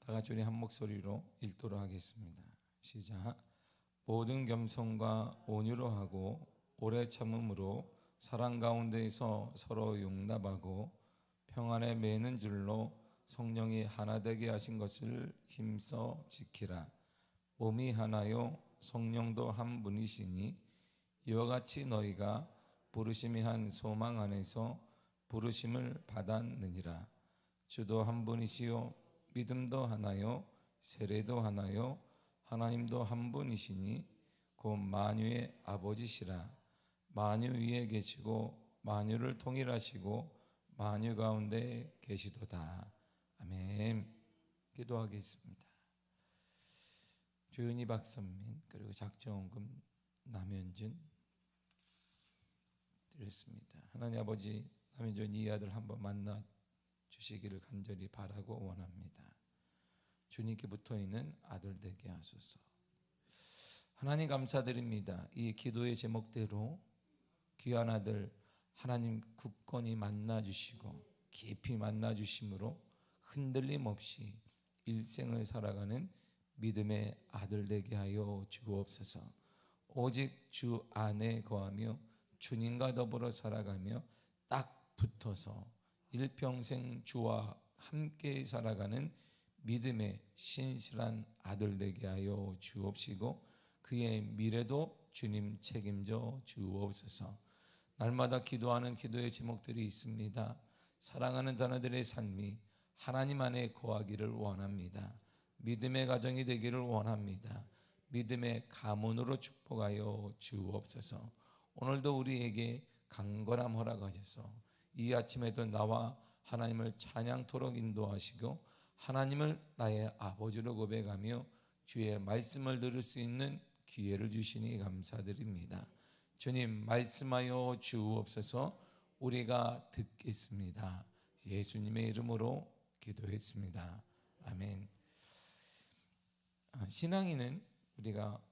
다 같이 우리 한 목소리로 읽도록 하겠습니다. 시작. 모든 겸손과 온유로 하고 오래 참음으로 사랑 가운데에서 서로 용납하고 평안에 매는 줄로 성령이 하나 되게 하신 것을 힘써 지키라. 몸이 하나요 성령도 한 분이시니 이와 같이 너희가 부르심이 한 소망 안에서 부르심을 받았느니라. 주도 한 분이시요 믿음도 하나요 세례도 하나요 하나님도 한 분이시니 곧 만유의 아버지시라. 만유 위에 계시고 만유를 통일하시고 만유 가운데 계시도다. 아멘. 기도하겠습니다. 조윤희 박선민 그리고 작정금 남현준 드렸습니다. 하나님 아버지, 남현준 이 아들 한번 만나 주시기를 간절히 바라고 원합니다. 주님께 붙어있는 아들 되게 하소서. 하나님 감사드립니다. 이 기도의 제목대로 귀한 아들 하나님 굳건히 만나주시고 깊이 만나주심으로 흔들림 없이 일생을 살아가는 믿음의 아들 되게 하여 주옵소서. 오직 주 안에 거하며 주님과 더불어 살아가며 딱 붙어서 일평생 주와 함께 살아가는 믿음의 신실한 아들 되게 하여 주옵시고 그의 미래도 주님 책임져 주옵소서. 날마다 기도하는 기도의 제목들이 있습니다. 사랑하는 자녀들의 삶이 하나님 안에 거하기를 원합니다. 믿음의 가정이 되기를 원합니다. 믿음의 가문으로 축복하여 주옵소서. 오늘도 우리에게 강건함 허락하셔서 이 아침에도 나와 하나님을 찬양토록 인도하시고 하나님을 나의 아버지로 고백하며 주의 말씀을 들을 수 있는 기회를 주시니 감사드립니다. 주님 말씀하여 주옵소서. 우리가 듣겠습니다. 예수님의 이름으로 기도했습니다. 아멘. 신앙인은 우리가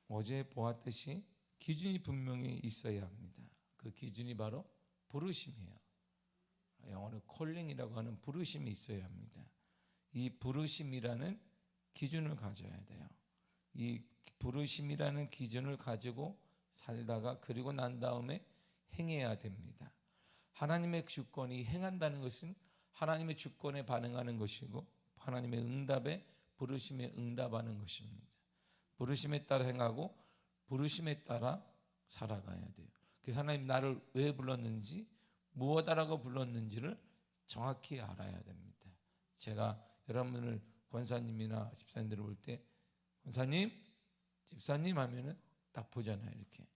어제 보았듯이 기준이 분명히 있어야 합니다. 그 기준이 바로 부르심이에요. 영어로 콜링이라고 하는 부르심이 있어야 합니다. 이 부르심이라는 기준을 가져야 돼요. 이 부르심이라는 기준을 가지고 살다가 그리고 난 다음에 행해야 됩니다. 하나님의 주권이 행한다는 것은 하나님의 주권에 반응하는 것이고 하나님의 응답에 부르심에 응답하는 것입니다. 부르심에 따라 행하고 부르심에 따라 살아가야 돼요. 그래서 하나님 나를 왜 불렀는지 무엇하라고 불렀는지를 정확히 알아야 됩니다. 제가 여러분을 권사님이나 집사님들을 볼 때 권사님, 집사님 하면은 딱 보잖아요. 이렇게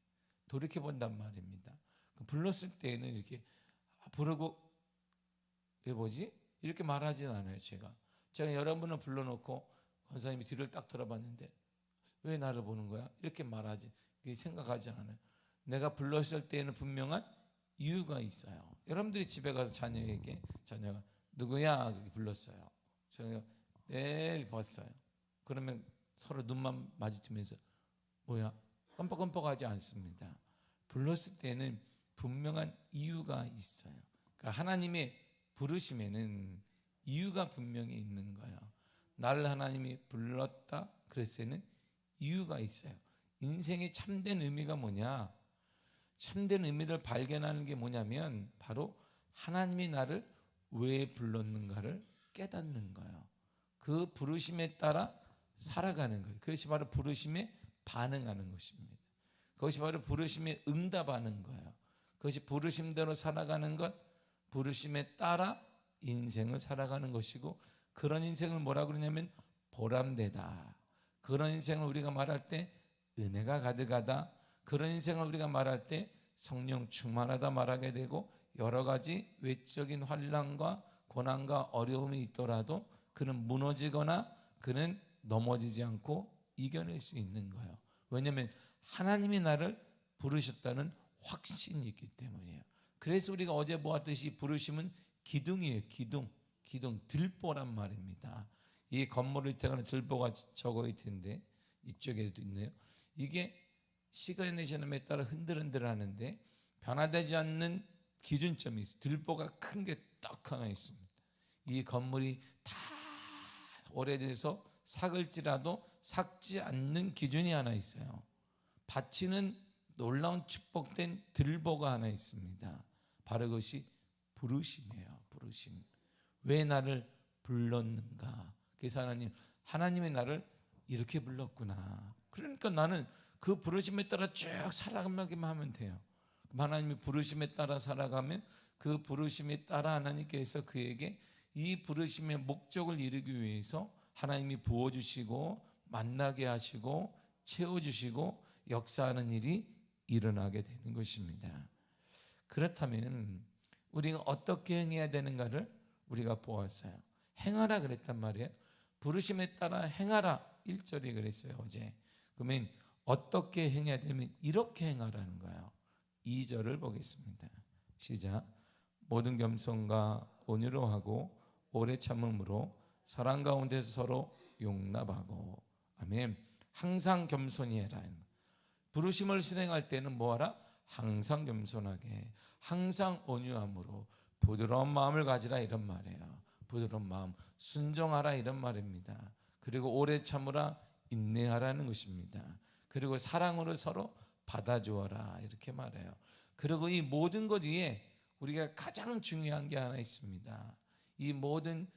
돌이켜 본단 말입니다. 불렀을 때는 이렇게 부르고 왜 보지? 이렇게 말하진 않아요. 제가 여러분을 불러놓고 권사님이 뒤를 딱 돌아봤는데 왜 나를 보는 거야? 이렇게 말하지. 생각하지 않아요. 내가 불렀을 때에는 분명한 이유가 있어요. 여러분들이 집에 가서 자녀가 누구야? 그렇게 불렀어요. 제가 네 봤어요. 그러면 서로 눈만 마주치면서 뭐야? 깜빡깜빡하지 않습니다. 불렀을 때는 분명한 이유가 있어요. 그러니까 하나님의 부르심에는 이유가 분명히 있는 거예요. 나를 하나님이 불렀다 그랬을 때는 이유가 있어요. 인생의 참된 의미가 뭐냐? 참된 의미를 발견하는 게 뭐냐면 바로 하나님이 나를 왜 불렀는가를 깨닫는 거예요. 그 부르심에 따라 살아가는 거예요. 그것이 바로 부르심에 반응하는 것입니다. 그것이 바로 부르심에 응답하는 거예요. 그것이 부르심대로 살아가는 것, 부르심에 따라 인생을 살아가는 것이고 그런 인생을 뭐라고 그러냐면 보람되다. 그런 인생을 우리가 말할 때 은혜가 가득하다. 그런 인생을 우리가 말할 때 성령 충만하다 말하게 되고 여러 가지 외적인 환난과 고난과 어려움이 있더라도 그는 무너지거나 그는 넘어지지 않고 이겨낼 수 있는 거예요. 왜냐하면 하나님이 나를 부르셨다는 확신이 있기 때문이에요. 그래서 우리가 어제 보았듯이 부르심은 기둥이에요. 기둥 들보란 말입니다. 이 건물 밑에는 들보가 적어 있을 텐데 이쪽에도 있네요. 이게 시간의 지남에 따라 흔들흔들 하는데 변화되지 않는 기준점이 있어요. 들보가 큰 게 딱 하나 있습니다. 이 건물이 다 오래돼서 삭을지라도 삭지 않는 기준이 하나 있어요. 바치는 놀라운 축복된 들보가 하나 있습니다. 바로 그것이 부르심이에요. 부르심. 왜 나를 불렀는가? 그래서 하나님의 나를 이렇게 불렀구나. 그러니까 나는 그 부르심에 따라 쭉 살아가기만 하면 돼요. 하나님이 부르심에 따라 살아가면 그 부르심에 따라 하나님께서 그에게 이 부르심의 목적을 이루기 위해서 하나님이 부어주시고 만나게 하시고 채워주시고 역사하는 일이 일어나게 되는 것입니다. 그렇다면 우리가 어떻게 행해야 되는가를 우리가 보았어요. 행하라 그랬단 말이에요. 부르심에 따라 행하라 1절이 그랬어요 어제. 그러면 어떻게 행해야 되면 이렇게 행하라는 거예요. 2절을 보겠습니다. 시작. 모든 겸손과 온유로 하고 오래 참음으로 사랑 가운데서 서로 용납하고. 아멘. 항상 겸손히 해라. 부르심을 실행할 때는 뭐하라? 항상 겸손하게, 항상 온유함으로 부드러운 마음을 가지라 이런 말이에요. 부드러운 마음, 순종하라 이런 말입니다. 그리고 오래 참으라, 인내하라는 것입니다. 그리고 사랑으로 서로 받아주어라 이렇게 말해요. 그리고 이 모든 것 위에 우리가 가장 중요한 게 하나 있습니다. 이 모든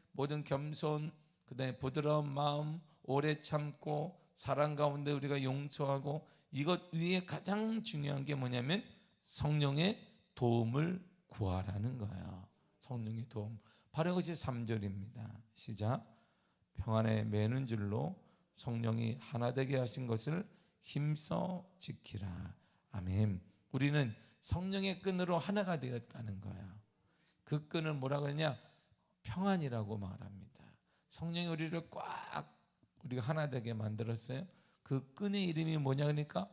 겸손, 그다음에 부드러운 마음, 오래 참고 사랑 가운데 우리가 용서하고, 이것 위에 가장 중요한 게 뭐냐면 성령의 도움을 구하라는 거예요. 성령의 도움. 바로 이것이 3절입니다. 시작. 평안에 매는 줄로 성령이 하나 되게 하신 것을 힘써 지키라. 아멘. 우리는 성령의 끈으로 하나가 되었다는 거예요. 그 끈을 뭐라고 하냐? 평안이라고 말합니다. 성령이 우리를 꽉 우리가 하나 되게 만들었어요. 그 끈의 이름이 뭐냐 그러니까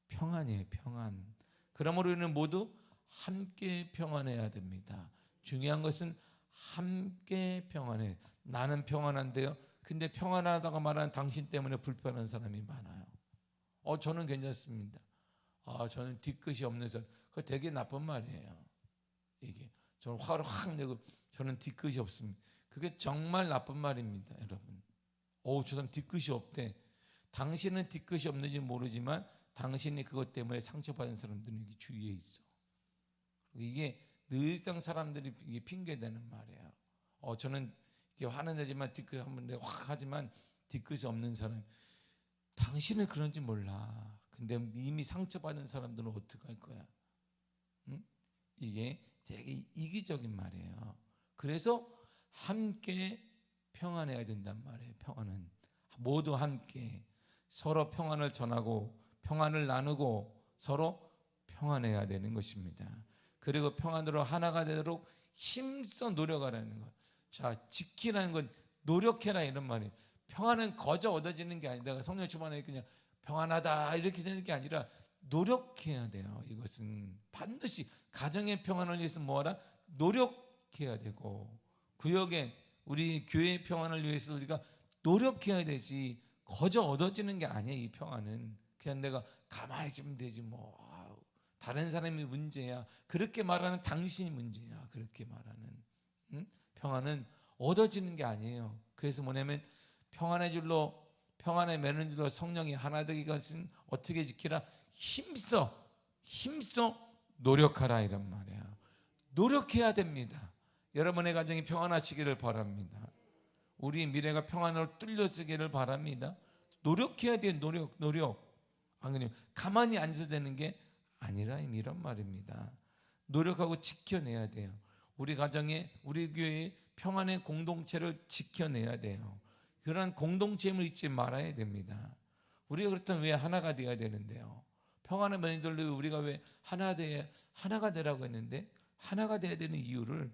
평안이에요. 평안. 그러므로 우리는 모두 함께 평안해야 됩니다. 중요한 것은 함께 평안해. 나는 평안한데요. 근데 평안하다고 말하는 당신 때문에 불편한 사람이 많아요. 저는 괜찮습니다. 저는 뒤끝이 없는 사람. 그거 되게 나쁜 말이에요. 이게 저는 화를 확 내고 저는 뒤끝이 없습니다. 그게 정말 나쁜 말입니다, 여러분. 저 사람 뒤끝이 없대. 당신은 뒤끝이 없는지 모르지만 당신이 그것 때문에 상처받은 사람들은 여기 주위에 있어. 이게 늘상 사람들이 이게 핑계대는 말이에요. 저는 이렇게 화는 내지만 뒤끝 한번 내가 확 하지만 뒤끝이 없는 사람. 당신은 그런지 몰라. 근데 이미 상처받은 사람들은 어떻게 할 거야? 응? 이게 되게 이기적인 말이에요. 그래서 함께 평안해야 된단 말이에요. 평안은 모두 함께 서로 평안을 전하고 평안을 나누고 서로 평안해야 되는 것입니다. 그리고 평안으로 하나가 되도록 힘써 노력하라는 것. 자, 지키라는 건 노력해라 이런 말이에요. 평안은 거저 얻어지는 게 아니다. 성령 충만에 그냥 평안하다 이렇게 되는 게 아니라 노력해야 돼요. 이것은 반드시 가정의 평안을 위해서 뭐하라? 노력해야 되고, 구역에 우리 교회의 평안을 위해서 우리가 노력해야 되지 거저 얻어지는 게 아니에요. 이 평안은 그냥 내가 가만히 있으면 되지 뭐 다른 사람이 문제야 그렇게 말하는 당신이 문제야 그렇게 말하는. 평안은 얻어지는 게 아니에요. 그래서 뭐냐면 평안의 줄로 평안에 매는 줄로 성령이 하나 되기 것은 어떻게 지키라? 힘써 노력하라 이런 말이야. 노력해야 됩니다. 여러분의 가정이 평안하시기를 바랍니다. 우리 미래가 평안으로 뚫려지기를 바랍니다. 노력해야 돼요. 노력. 안 그러면 가만히 앉아서 되는 게 아니라 이런 말입니다. 노력하고 지켜내야 돼요. 우리 가정에 우리 교회의 평안의 공동체를 지켜내야 돼요. 그러한 공동체임을 잊지 말아야 됩니다. 우리가 그렇다면 왜 하나가 되어야 되는데요? 평안의 매너들로 우리가 왜 하나가 되라고 했는데 하나가 되어야 되는 이유를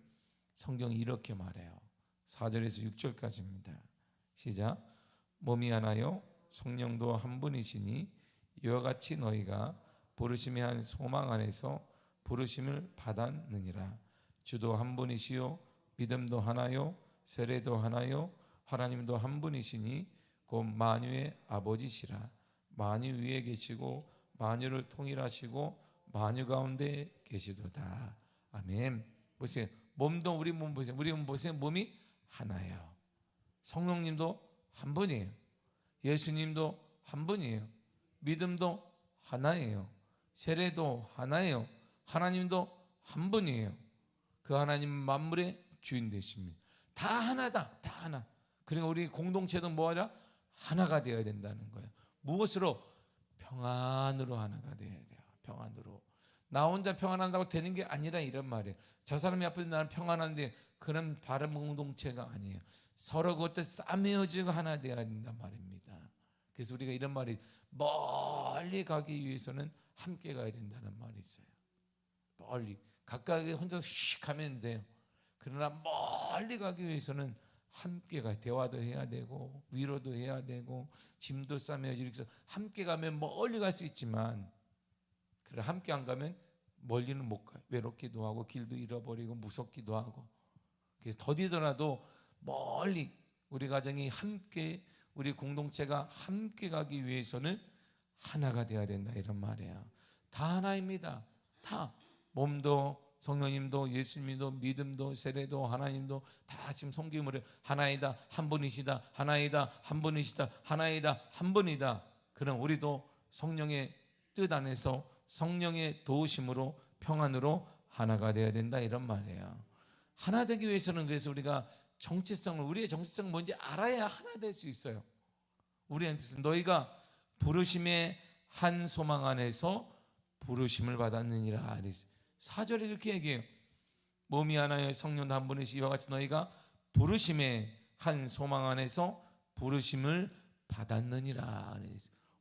성경이 이렇게 말해요. 4절에서 6절까지입니다. 시작. 몸이 하나요 성령도 한 분이시니 이와 같이 너희가 부르심의 한 소망 안에서 부르심을 받았느니라. 주도 한 분이시요 믿음도 하나요 세례도 하나요 하나님도 한 분이시니 곧 만유의 아버지시라. 만유 위에 계시고 만유를 통일하시고 만유 가운데 계시도다. 아멘. 보세요. 몸도 우리 몸 보세요. 우리 몸 보세요. 몸이 하나예요. 성령님도 한 분이에요. 예수님도 한 분이에요. 믿음도 하나예요. 세례도 하나예요. 하나님도 한 분이에요. 그 하나님 만물의 주인 되십니다. 다 하나다. 다 하나. 그러니까 우리 공동체도 뭐하자? 하나가 되어야 된다는 거예요. 무엇으로? 평안으로 하나가 되어야 돼요. 평안으로. 나 혼자 평안한다고 되는 게 아니라 이런 말이에요. 저 사람이 앞에서 나는 평안한데 그런 바른 공동체가 아니에요. 서로 그것들 싸매어지고 하나 되어야 된단 말입니다. 그래서 우리가 이런 말이 멀리 가기 위해서는 함께 가야 된다는 말이 있어요. 멀리. 각각이 혼자서 휙 하면 돼요. 그러나 멀리 가기 위해서는 함께 가야, 대화도 해야 되고 위로도 해야 되고 짐도 싸매야지. 이렇게 해서 함께 가면 멀리 갈 수 있지만 그래 함께 안 가면 멀리는 못 가요. 외롭기도 하고 길도 잃어버리고 무섭기도 하고. 그래서 더디더라도 멀리 우리 가정이 함께, 우리 공동체가 함께 가기 위해서는 하나가 되어야 된다 이런 말이에요. 다 하나입니다. 다. 몸도 성령님도 예수님도 믿음도 세례도 하나님도 다 지금 섬김으로 하나이다 한 분이시다 하나이다 한 분이시다 하나이다 한 분이다. 그럼 우리도 성령의 뜻 안에서 성령의 도우심으로 평안으로 하나가 되어야 된다 이런 말이에요. 하나 되기 위해서는 그래서 우리가 정체성을, 우리의 정체성이 뭔지 알아야 하나 될 수 있어요. 우리한테 너희가 부르심의 한 소망 안에서 부르심을 받았느니라. 4절에 이렇게 얘기해요. 몸이 하나여 성령도 한 분이시 이와 같이 너희가 부르심의 한 소망 안에서 부르심을 받았느니라.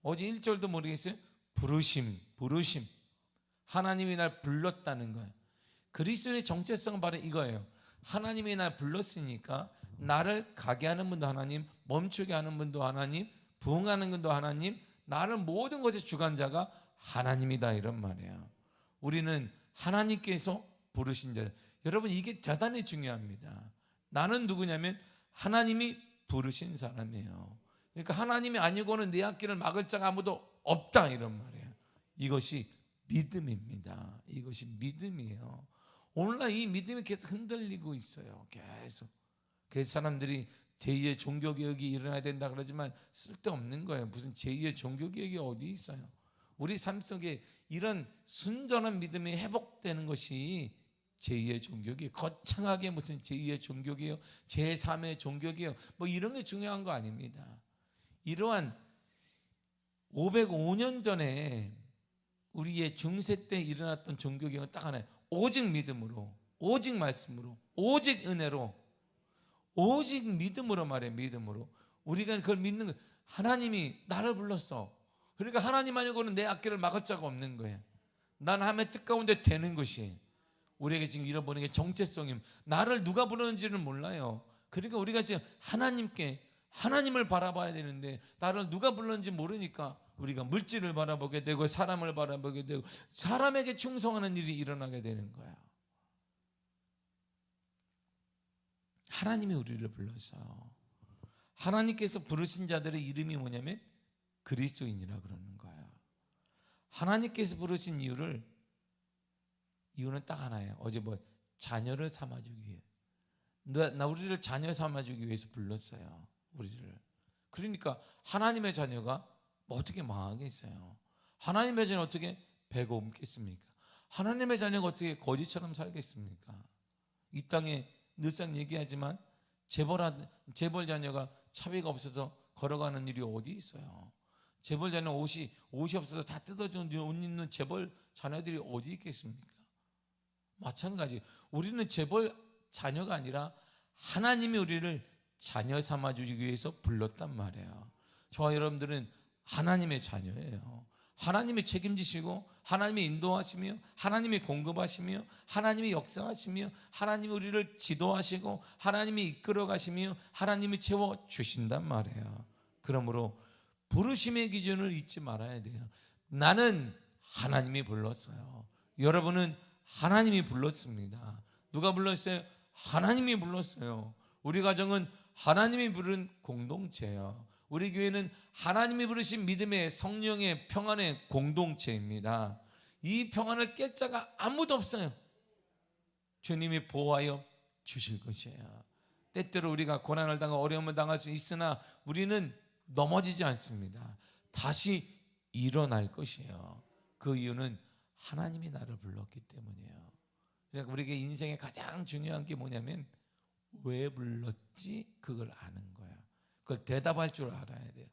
어제 1절도 모르겠어요. 부르심. 하나님이 날 불렀다는 거예요. 그리스도의 정체성은 바로 이거예요. 하나님이 날 불렀으니까 나를 가게 하는 분도 하나님, 멈추게 하는 분도 하나님, 부응하는 분도 하나님, 나를 모든 것의 주관자가 하나님이다 이런 말이에요. 우리는 하나님께서 부르신 자. 여러분 이게 대단히 중요합니다. 나는 누구냐면 하나님이 부르신 사람이에요. 그러니까 하나님이 아니고는 내 앞길을 막을 자가 아무도 없다 이런 말이에요. 이것이 믿음입니다. 이것이 믿음이에요. 오늘날 이 믿음이 계속 흔들리고 있어요. 계속. 그래서 사람들이 제2의 종교개혁이 일어나야 된다 그러지만 쓸데없는 거예요. 무슨 제2의 종교개혁이 어디 있어요. 우리 삶 속에 이런 순전한 믿음이 회복되는 것이 제2의 종교개혁. 거창하게 무슨 제2의 종교개혁, 제3의 종교개혁 뭐 이런 게 중요한 거 아닙니다. 이러한 505년 전에 우리의 중세 때 일어났던 종교개혁은 딱 하나예요. 오직 믿음으로, 오직 말씀으로, 오직 은혜로, 오직 믿음으로 말해요. 믿음으로. 우리가 그걸 믿는 거예요. 하나님이 나를 불렀어. 그러니까 하나님 아니고는 내 앞길을 막을 자가 없는 거예요. 난 하나님의 뜻 가운데 되는 것이 우리에게 지금 잃어버린 게 정체성임. 나를 누가 부르는지를 몰라요. 그러니까 우리가 지금 하나님을 바라봐야 되는데 나를 누가 불렀는지 모르니까 우리가 물질을 바라보게 되고 사람을 바라보게 되고 사람에게 충성하는 일이 일어나게 되는 거야. 하나님이 우리를 불렀어요. 하나님께서 부르신 자들의 이름이 뭐냐면 그리스도인이라 그러는 거예요. 하나님께서 부르신 이유는 딱 하나예요. 어제 자녀를 삼아주기 위해. 우리를 자녀 삼아주기 위해서 불렀어요. 우리를. 그러니까 하나님의 자녀가 어떻게 망하겠어요? 하나님의 자녀는 어떻게 배가 옮겠습니까? 하나님의 자녀가 어떻게 거지처럼 살겠습니까? 이 땅에 늘상 얘기하지만 재벌 자녀가 차비가 없어서 걸어가는 일이 어디 있어요? 재벌 자녀 옷이 없어서 다 뜯어준 옷 입는 재벌 자녀들이 어디 있겠습니까? 마찬가지. 우리는 재벌 자녀가 아니라 하나님이 우리를 자녀 삼아주기 위해서 불렀단 말이에요. 저와 여러분들은 하나님의 자녀예요. 하나님이 책임지시고 하나님이 인도하시며 하나님이 공급하시며 하나님이 역사하시며 하나님이 우리를 지도하시고 하나님이 이끌어 가시며 하나님이 채워주신단 말이에요. 그러므로 부르심의 기준을 잊지 말아야 돼요. 나는 하나님이 불렀어요. 여러분은 하나님이 불렀습니다. 누가 불렀어요? 하나님이 불렀어요. 우리 가정은 하나님이 부른 공동체예요. 우리 교회는 하나님이 부르신 믿음의 성령의 평안의 공동체입니다. 이 평안을 깰 자가 아무도 없어요. 주님이 보호하여 주실 것이에요. 때때로 우리가 고난을 당하고 어려움을 당할 수 있으나 우리는 넘어지지 않습니다. 다시 일어날 것이에요. 그 이유는 하나님이 나를 불렀기 때문이에요. 그러니까 우리에게 인생의 가장 중요한 게 뭐냐면 왜 불렀지? 그걸 아는 거예요. 그걸 대답할 줄 알아야 돼요.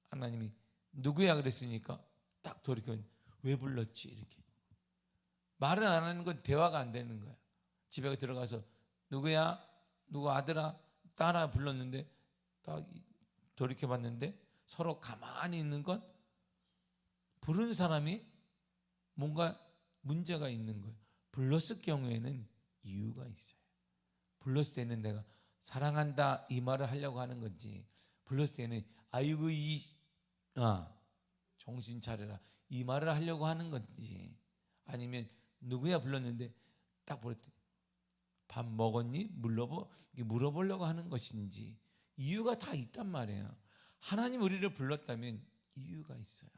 하나님이 누구야 그랬으니까 딱 돌이켜보면 왜 불렀지? 이렇게 말을 안 하는 건 대화가 안 되는 거예요. 집에 들어가서 누구야? 누구 아들아? 딸아 불렀는데 딱 돌이켜봤는데 서로 가만히 있는 건 부른 사람이 뭔가 문제가 있는 거예요. 불렀을 경우에는 이유가 있어요. 불렀을 때는 내가 사랑한다 이 말을 하려고 하는 건지, 불렀을 때는 아이고 정신 차려라 이 말을 하려고 하는 건지, 아니면 누구야 불렀는데 딱 볼 때 밥 먹었니? 물어보려고 하는 것인지, 이유가 다 있단 말이에요. 하나님 우리를 불렀다면 이유가 있어요.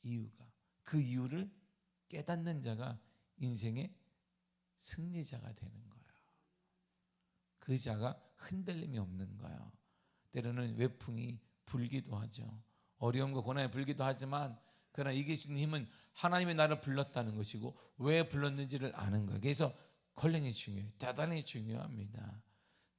이유가. 그 이유를 깨닫는 자가 인생의 승리자가 되는 거예요. 그 자가 흔들림이 없는 거예요. 때로는 외풍이 불기도 하죠. 어려움과 고난이 불기도 하지만 그러나 이길 수 있는 힘은 하나님이 나를 불렀다는 것이고 왜 불렀는지를 아는 거예요. 그래서 컬링이 중요해요. 대단히 중요합니다.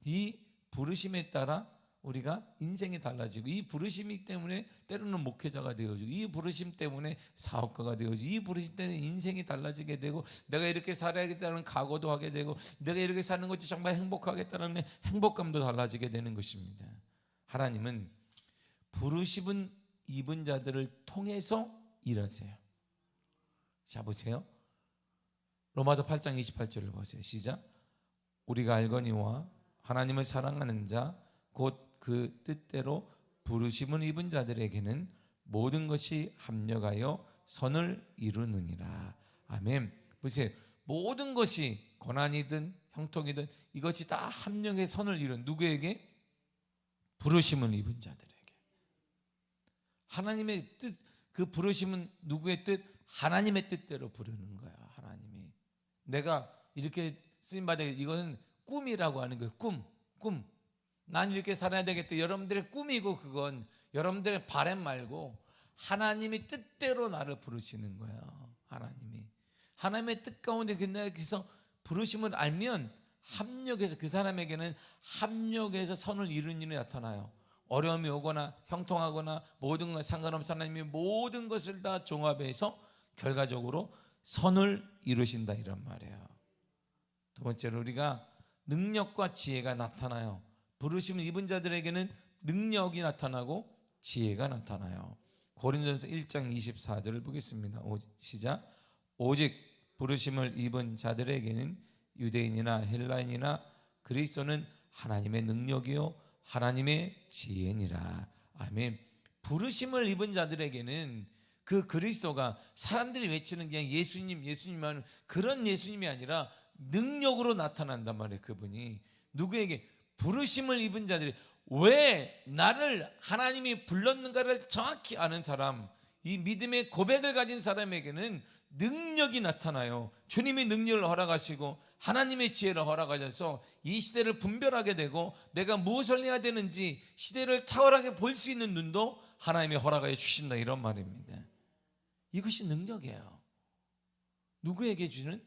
이 부르심에 따라 우리가 인생이 달라지고, 이 부르심 때문에 때로는 목회자가 되어지고, 이 부르심 때문에 사업가가 되어지고, 이 부르심 때문에 인생이 달라지게 되고, 내가 이렇게 살아야겠다는 각오도 하게 되고, 내가 이렇게 사는 것이 정말 행복하겠다는 행복감도 달라지게 되는 것입니다. 하나님은 부르심은 입은 자들을 통해서 일하세요. 자 보세요. 로마서 8장 28절을 보세요. 시작. 우리가 알거니와 하나님을 사랑하는 자 곧 그 뜻대로 부르심을 입은 자들에게는 모든 것이 합력하여 선을 이루느니라. 아멘. 보세요. 모든 것이 고난이든 형통이든 이것이 다 합력의 선을 이룬 누구에게? 부르심을 입은 자들에게. 하나님의 뜻, 그 부르심은 누구의 뜻? 하나님의 뜻대로 부르는 거야. 하나님이 내가 이렇게 쓰임 받아, 이것은 꿈이라고 하는 거예요. 꿈. 난 이렇게 살아야 되겠다. 여러분들의 꿈이고 그건 여러분들의 바람 말고 하나님이 뜻대로 나를 부르시는 거예요. 하나님의 뜻 가운데 그래서 부르심을 알면 합력해서 그 사람에게는 합력해서 선을 이루는 일이 나타나요. 어려움이 오거나 형통하거나 모든 것 상관없이 하나님이 모든 것을 다 종합해서 결과적으로 선을 이루신다 이런 말이에요. 두 번째로 우리가 능력과 지혜가 나타나요. 부르심을 입은 자들에게는 능력이 나타나고 지혜가 나타나요. 고린도전서 1장 24절을 보겠습니다. 시작. 오직 부르심을 입은 자들에게는 유대인이나 헬라인이나 그리스도는 하나님의 능력이요 하나님의 지혜니라. 아멘. 부르심을 입은 자들에게는 그 그리스도가 사람들이 외치는 그냥 예수님만 그런 예수님이 아니라 능력으로 나타난단 말이에요. 그분이 누구에게? 부르심을 입은 자들이. 왜 나를 하나님이 불렀는가를 정확히 아는 사람, 이 믿음의 고백을 가진 사람에게는 능력이 나타나요. 주님이 능력을 허락하시고 하나님의 지혜를 허락하셔서 이 시대를 분별하게 되고 내가 무엇을 해야 되는지 시대를 탁월하게 볼 수 있는 눈도 하나님이 허락하여 주신다 이런 말입니다. 이것이 능력이에요. 누구에게 주는?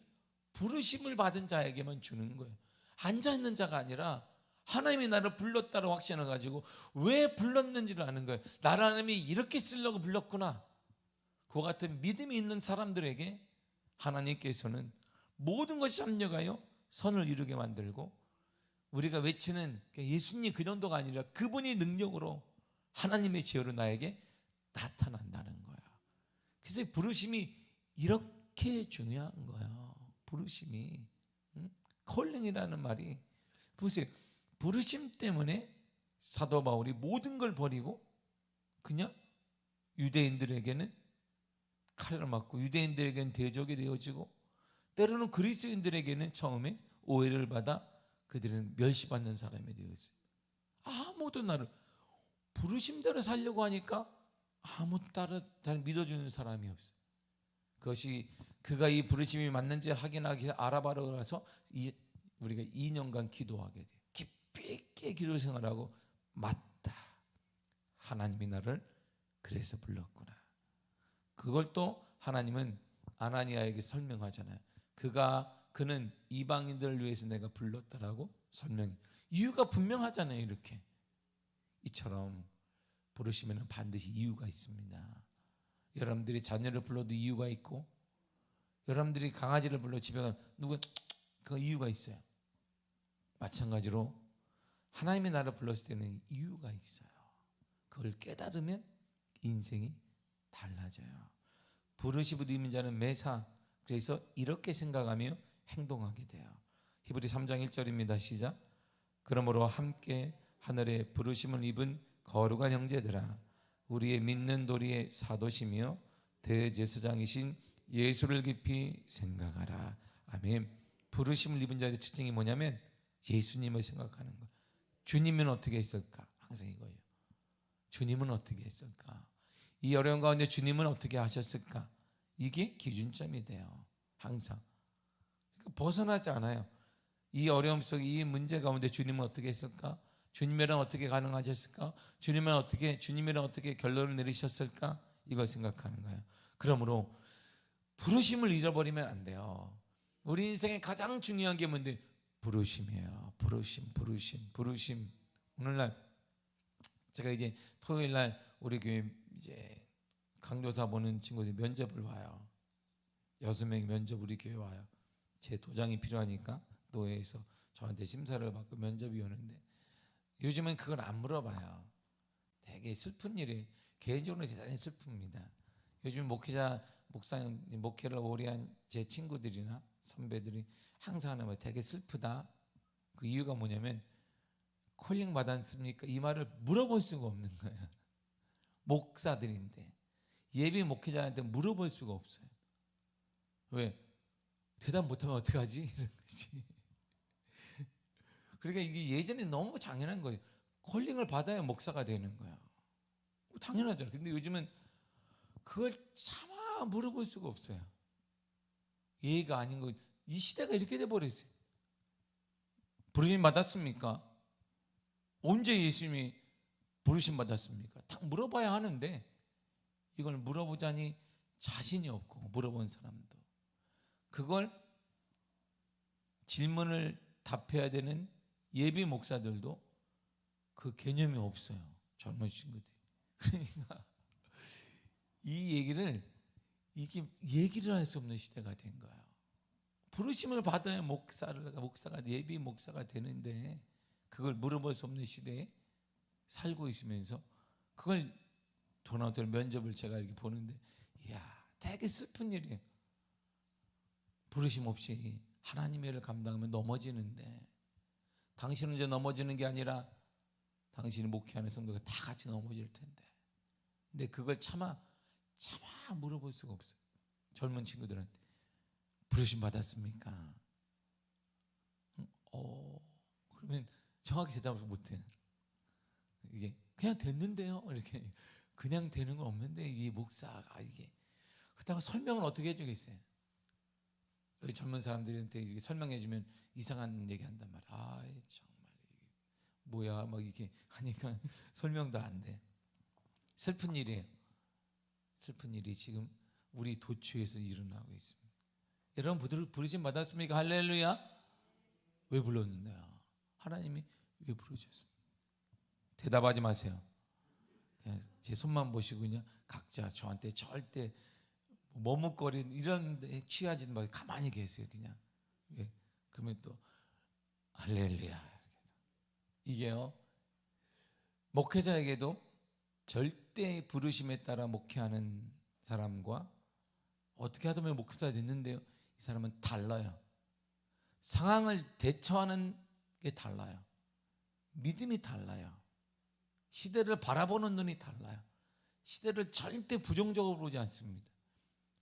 부르심을 받은 자에게만 주는 거예요. 앉아있는 자가 아니라 하나님이 나를 불렀다고 확신을 가지고 왜 불렀는지를 아는 거예요. 나를 하나님이 이렇게 쓰려고 불렀구나. 그와 같은 믿음이 있는 사람들에게 하나님께서는 모든 것이 합력하여 선을 이루게 만들고, 우리가 외치는 예수님 그 정도가 아니라 그분이 능력으로 하나님의 지혜로 나에게 나타난다는 거야. 그래서 부르심이 이렇게 중요한 거예요. 부르심이 콜링이라는 말이, 보세요. 부르심 때문에 사도 바울이 모든 걸 버리고 그냥 유대인들에게는 칼을 맞고 유대인들에게는 대적이 되어지고 때로는 그리스도인들에게는 처음에 오해를 받아 그들은 멸시받는 사람이 되었어요. 아무도 나를 부르심대로 살려고 하니까 아무도 다른 믿어주는 사람이 없어요. 그것이 그가 이 부르심이 맞는지 확인하기 알아보러 가서 우리가 2년간 기도하게 돼요. 깊이 있게 기도 생활하고 맞다. 하나님이 나를 그래서 불렀구나. 그걸 또 하나님은 아나니아에게 설명하잖아요. 그는 이방인들을 위해서 내가 불렀다라고 설명해. 이유가 분명하잖아요. 이렇게 이처럼 부르시면 반드시 이유가 있습니다. 여러분들이 자녀를 불러도 이유가 있고, 여러분들이 강아지를 불러 집에 가면 그 이유가 있어요. 마찬가지로 하나님이 나를 불렀을 때는 이유가 있어요. 그걸 깨달으면 인생이 달라져요. 부르심을 입은 자는 매사 그래서 이렇게 생각하며 행동하게 돼요. 히브리 3장 1절입니다. 시작. 그러므로 함께 하늘에 부르심을 입은 거룩한 형제들아, 우리의 믿는 도리의 사도시며 대제사장이신 예수를 깊이 생각하라. 아멘. 부르심을 입은 자의 특징이 뭐냐면 예수님을 생각하는 거예요. 주님은 어떻게 했을까? 항상 이거예요. 주님은 어떻게 했을까? 이 어려운 가운데 주님은 어떻게 하셨을까? 이게 기준점이 돼요. 항상 벗어나지 않아요. 이 어려움 속에, 이 문제 가운데 주님은 어떻게 했을까? 주님이랑 어떻게 가능하셨을까? 주님이랑 어떻게 결론을 내리셨을까? 이걸 생각하는 거예요. 그러므로 부르심을 잊어버리면 안 돼요. 우리 인생에 가장 중요한 게 뭔데? 부르심이에요. 부르심. 오늘날 제가 이제 토요일 날 우리 교회 이제 강조사 보는 친구들이 면접을 와요. 6명이 면접 우리 교회 와요. 제 도장이 필요하니까 노회에서 저한테 심사를 받고 면접이 오는데, 요즘은 그걸 안 물어봐요. 되게 슬픈 일이에요. 개인적으로 대단히 슬픕니다. 요즘 목회를 오래 한 제 친구들이나 선배들이 항상 하는 말, 되게 슬프다. 그 이유가 뭐냐면 콜링 받았습니까? 이 말을 물어볼 수가 없는 거예요. 목사들인데 예비 목회자한테 물어볼 수가 없어요. 왜? 대답 못하면 어떡하지? 이런 거지. 그러니까 이게 예전에 너무 당연한 거예요. 콜링을 받아야 목사가 되는 거야. 당연하잖아요. 근데 요즘은 그걸 차마 물어볼 수가 없어요. 예의가 아닌 거. 이 시대가 이렇게 돼버렸어요. 부르심 받았습니까? 언제 예수님이 부르심 받았습니까? 다 물어봐야 하는데 이걸 물어보자니 자신이 없고, 물어본 사람도 그걸 질문을 답해야 되는 예비 목사들도 그 개념이 없어요. 젊은 친구들이. 그러니까 이게 얘기를 할 수 없는 시대가 된 거예요. 부르심을 받아야 목사가 예비 목사가 되는데 그걸 물어볼 수 없는 시대에 살고 있으면서 그걸 도나들 면접을 제가 이렇게 보는데, 이야, 되게 슬픈 일이에요. 부르심 없이 하나님의 일을 감당하면 넘어지는데, 당신은 이제 넘어지는 게 아니라 당신이 목회하는 성도가 다 같이 넘어질 텐데, 근데 그걸 차마 물어볼 수가 없어요. 젊은 친구들한테 부르심 받았습니까? 그러면 정확히 대답을 못해요. 이게 그냥 됐는데요, 이렇게. 그냥 되는 건 없는데 이 목사가 이게. 그렇다고 설명을 어떻게 해주겠어요? 여기 젊은 사람들한테 이렇게 설명해주면 이상한 얘기한단 말이야. 정말 이게 뭐야, 막 이렇게 하니까 설명도 안 돼. 슬픈 일이에요. 슬픈 일이 지금 우리 도처에서 일어나고 있습니다. 여러분 부르심 받았습니까? 할렐루야. 왜 불렀는데요? 하나님이 왜 부르셨습니까? 대답하지 마세요. 그냥 제 손만 보시고 그냥 각자 저한테 절대 머뭇거리는 이런 데 취하지 말고 가만히 계세요. 그냥. 예. 그러면 또 할렐루야. 이게요, 목회자에게도 절대 부르심에 따라 목회하는 사람과 어떻게 하다 보면 목회자가 됐는데요, 이 사람은 달라요. 상황을 대처하는 게 달라요. 믿음이 달라요. 시대를 바라보는 눈이 달라요. 시대를 절대 부정적으로 보지 않습니다.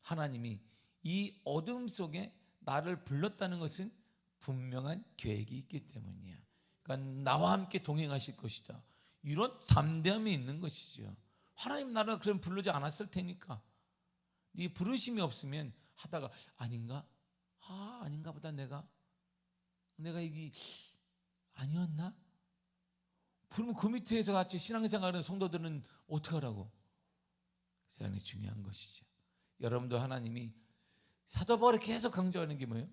하나님이 이 어둠 속에 나를 불렀다는 것은 분명한 계획이 있기 때문이야. 그러니까 나와 함께 동행하실 것이다. 이런 담대함이 있는 것이죠. 하나님 나를 그럼 부르지 않았을 테니까. 이 부르심이 없으면 하다가 아닌가 보다 내가 이게 아니었나? 그러면 그 밑에서 같이 신앙생활하는 성도들은 어떻게 하라고? 대단히 중요한 것이죠. 여러분도 하나님이 사도 바울이 계속 강조하는 게 뭐예요?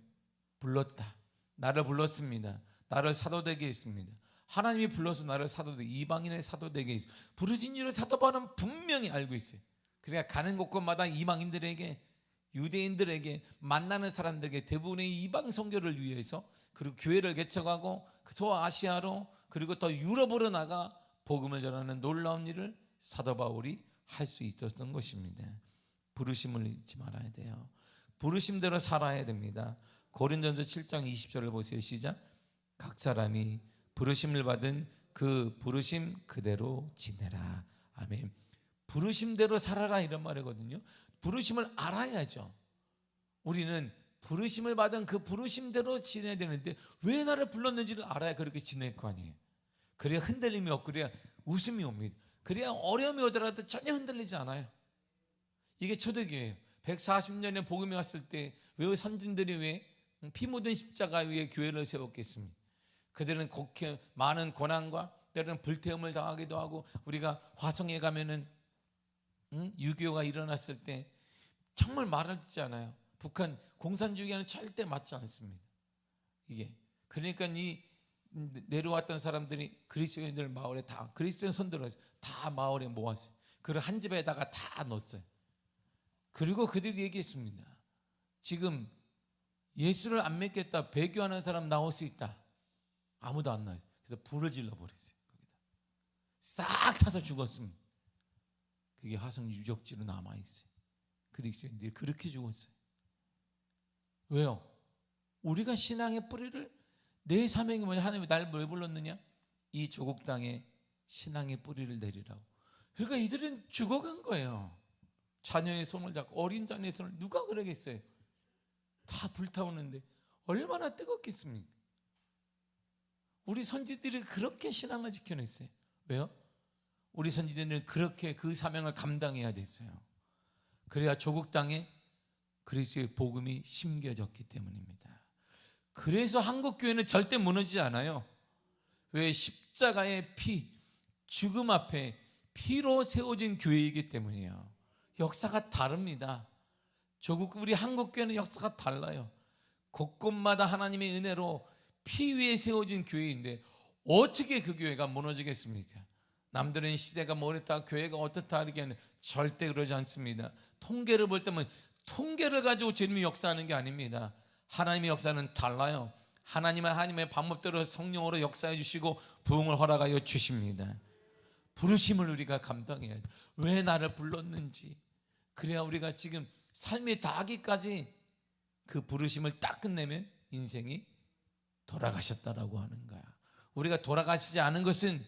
불렀다. 나를 불렀습니다. 나를 사도되게 했습니다. 하나님이 불러서 나를 사도되게, 이방인의 사도되게 했어요. 부르신 이유를 사도 바울은 분명히 알고 있어요. 그러니까 가는 곳곳마다 이방인들에게, 유대인들에게, 만나는 사람들에게 대부분의 이방 선교를 위해서, 그리고 교회를 개척하고 소아시아로, 그리고 더 유럽으로 나가 복음을 전하는 놀라운 일을 사도 바울이 할 수 있었던 것입니다. 부르심을 잊지 말아야 돼요. 부르심대로 살아야 됩니다. 고린도전서 7장 20절을 보세요. 시작. 각 사람이 부르심을 받은 그 부르심 그대로 지내라. 아멘. 부르심대로 살아라 이런 말이거든요. 부르심을 알아야죠. 우리는 부르심을 받은 그 부르심대로 지내야 되는데 왜 나를 불렀는지를 알아야 그렇게 지낼 거 아니에요. 그래야 흔들림이 없고 그래야 웃음이 옵니다. 그래야 어려움이 오더라도 전혀 흔들리지 않아요. 이게 초대교회예요. 140년에 복음이 왔을 때 왜 선진들이 왜 피 묻은 십자가 위에 교회를 세웠겠습니까? 그들은 곡해 많은 고난과 때로는 불태움을 당하기도 하고, 우리가 화성에 가면은 6.25가 일어났을 때 정말 말을 듣지 않아요. 북한 공산주의와는 절대 맞지 않습니다. 이게 그러니까 이 내려왔던 사람들이 그리스도인들 마을에 다 그리스도인 손들어 다 마을에 모았어요. 그걸 한 집에다가 다 넣었어요. 그리고 그들이 얘기했습니다. 지금 예수를 안 믿겠다, 배교하는 사람 나올 수 있다. 아무도 안 나와요. 그래서 불을 질러 버렸어요. 싹 타서 죽었습니다. 그게 화성 유적지로 남아 있어요. 그리스도인들이 그렇게 죽었어요. 왜요? 우리가 신앙의 뿌리를, 내 사명이 뭐냐? 하나님이 날 왜 불렀느냐? 이 조국 땅에 신앙의 뿌리를 내리라고. 그러니까 이들은 죽어간 거예요. 자녀의 손을 잡고, 어린 자녀의 손을 누가 그러겠어요? 다 불타오는데 얼마나 뜨겁겠습니까? 우리 선지들이 그렇게 신앙을 지켜냈어요. 왜요? 우리 선지들은 그렇게 그 사명을 감당해야 됐어요. 그래야 조국 땅에 그리스도의 복음이 심겨졌기 때문입니다. 그래서 한국 교회는 절대 무너지지 않아요. 왜? 십자가의 피, 죽음 앞에 피로 세워진 교회이기 때문이에요. 역사가 다릅니다. 조국, 우리 한국 교회는 역사가 달라요. 곳곳마다 하나님의 은혜로 피 위에 세워진 교회인데 어떻게 그 교회가 무너지겠습니까? 남들은 시대가 뭐랬다, 교회가 어떻다 이렇게 절대 그러지 않습니다. 통계를 볼 때면 통계를 가지고 주님이 역사하는 게 아닙니다. 하나님의 역사는 달라요. 하나님은 하나님의 방법대로 성령으로 역사해 주시고 부흥을 허락하여 주십니다. 부르심을 우리가 감당해야 돼요. 왜 나를 불렀는지. 그래야 우리가 지금 삶이 다하기까지 그 부르심을 딱 끝내면 인생이 돌아가셨다라고 하는 거야. 우리가 돌아가시지 않은 것은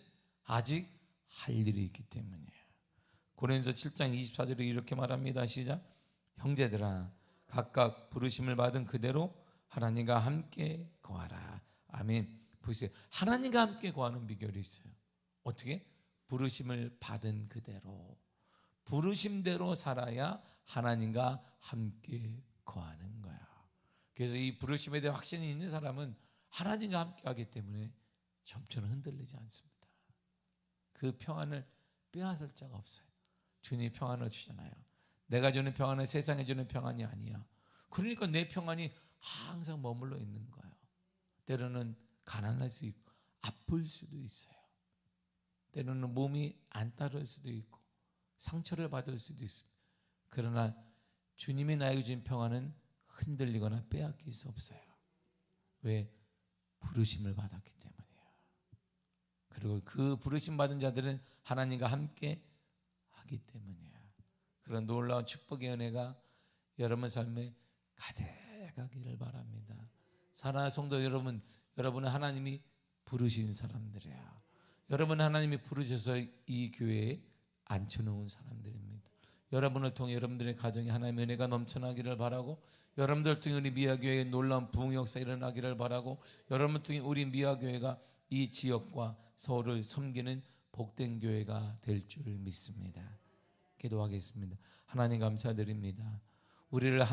아직 할 일이 있기 때문이에요. 고린도서 7장 24절에 이렇게 말합니다. 시작. 형제들아, 각각 부르심을 받은 그대로 하나님과 함께 거하라. 아멘. 보세요. 하나님과 함께 거하는 비결이 있어요. 어떻게? 부르심을 받은 그대로, 부르심대로 살아야 하나님과 함께 거하는 거야. 그래서 이 부르심에 대한 확신이 있는 사람은 하나님과 함께 하기 때문에 점처럼 흔들리지 않습니다. 그 평안을 빼앗을 자가 없어요. 주님이 평안을 주잖아요. 내가 주는 평안은 세상에 주는 평안이 아니야. 그러니까 내 평안이 항상 머물러 있는 거예요. 때로는 가난할 수 있고 아플 수도 있어요. 때로는 몸이 안 따를 수도 있고 상처를 받을 수도 있습니다. 그러나 주님이 나에게 주신 평안은 흔들리거나 빼앗길 수 없어요. 왜? 부르심을 받았기 때문이에요. 그리고 그 부르심 받은 자들은 하나님과 함께 하기 때문이에요. 그런 놀라운 축복의 은혜가 여러분 삶에 가득하기를 바랍니다. 사랑하는 성도 여러분, 여러분은 하나님이 부르신 사람들이에요. 여러분은 하나님이 부르셔서 이 교회에 앉혀놓은 사람들입니다. 여러분을 통해 여러분들의 가정에 하나님의 은혜가 넘쳐나기를 바라고, 여러분들 통해 우리 미아교회에 놀라운 부흥 역사 일어나기를 바라고, 여러분 통해 우리 미아교회가 이 지역과 서울을 섬기는 복된 교회가 될 줄 믿습니다. 기도하겠습니다. 하나님 감사드립니다. 우리를